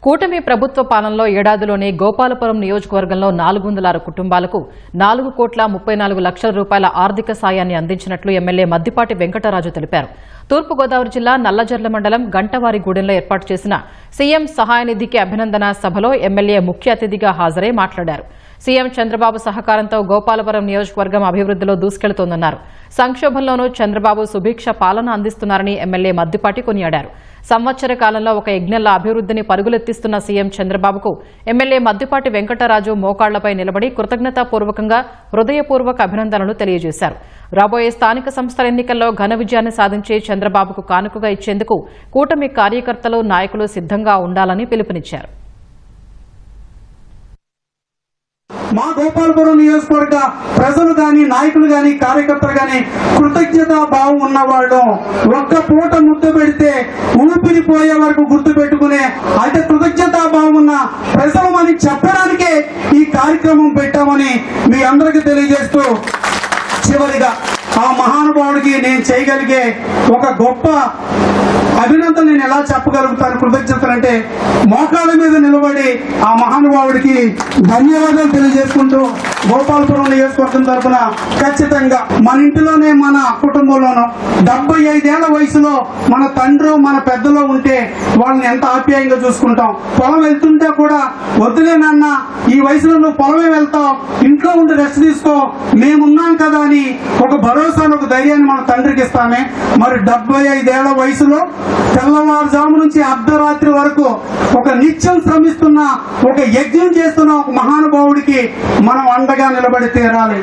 కూటమి ప్రభుత్వ పాలనలో ఏడాదిలోనే గోపాలపురం నియోజకవర్గంలో 406 కుటుంబాలకు 4,34,00,000 ఆర్థిక సాయాన్ని అందించినట్లు ఎమ్మెల్యే మద్దిపాటి వెంకటరాజు తెలిపారు. తూర్పుగోదావరి జిల్లా నల్లజర్ల మండలం గంటవారిగూడెంలో ఏర్పాటు చేసిన సీఎం సహాయ నిధికి అభినందన సభలో ఎమ్మెల్యే ముఖ్య అతిథిగా హాజరై మాట్లాడారు. సీఎం చంద్రబాబు సహకారంతో గోపాలపురం నియోజకవర్గం అభివృద్ధిలో దూసుకెళ్తోందన్నారు. సంక్షోభంలోనూ చంద్రబాబు సుభిక్ష పాలన అందిస్తున్నారని ఎమ్మెల్యే మద్దిపాటి కొనియాడారు. సంవత్సర కాలంలో ఒక యజ్ఞంలో అభివృద్ధిని పరుగులెత్తిస్తున్న సీఎం చంద్రబాబుకు ఎమ్మెల్యే మద్దిపాటి వెంకటరాజు మోకాళ్లపై నిలబడి కృతజ్ఞతాపూర్వకంగా హృదయపూర్వక అభినందనలు తెలియజేశారు. రాబోయే స్థానిక సంస్థల ఎన్నికల్లో ఘన విజయాన్ని సాధించి చంద్రబాబుకు కానుకగా ఇచ్చేందుకు కూటమి కార్యకర్తలు నాయకులు సిద్ధంగా ఉండాలని పిలుపునిచ్చారు. మా గోపాలపురం నియోజకవర్గ ప్రజలు గాని నాయకులు గాని కార్యకర్తలు గాని కృతజ్ఞతా భావం ఉన్నవాళ్ళు ఒక్క పూట ముద్ద పెడితే ఊపిరి పోయే వరకు గుర్తు పెట్టుకునే అయితే కృతజ్ఞతా భావం ఉన్న ప్రజలు అని చెప్పడానికే ఈ కార్యక్రమం పెట్టామని మీ అందరికీ తెలియజేస్తూ చివరిగా ఆ మహానుభావుడికి నేను చేయగలిగే ఒక గొప్ప అభినందన నేను ఎలా చెప్పగలుగుతాను కృతజ్ఞతలంటే మోకాళ్ళ మీద నిలబడి ఆ మహానుభావుడికి ధన్యవాదాలు తెలియజేసుకుంటూ గోపాలపురం నియోజకవర్గం తరఫున ఖచ్చితంగా మన ఇంటిలోనే మన కుటుంబంలోనూ 75 ఏళ్ల వయసులో మన తండ్రి మన పెద్దలో ఉంటే వాళ్ళని ఎంత ఆప్యాయంగా చూసుకుంటాం. పొలం వెళ్తుంటే కూడా వద్దులే నాన్న ఈ వయసులో నువ్వు పొలమే వెళ్తావు ఇంట్లో ఉండి రెస్ట్ తీసుకో మేమున్నాం కదా అని ఒక భరోసాను ఒక ధైర్యాన్ని మన తండ్రికి ఇస్తామే. మరి 75 ఏళ్ల వయసులో తెల్లవారుజాము నుంచి అర్ధరాత్రి వరకు ఒక నిత్యం శ్రమిస్తున్న ఒక యజ్ఞం చేస్తున్న ఒక మహానుభావుడికి మనం అండగా నిలబడి తీరాలి.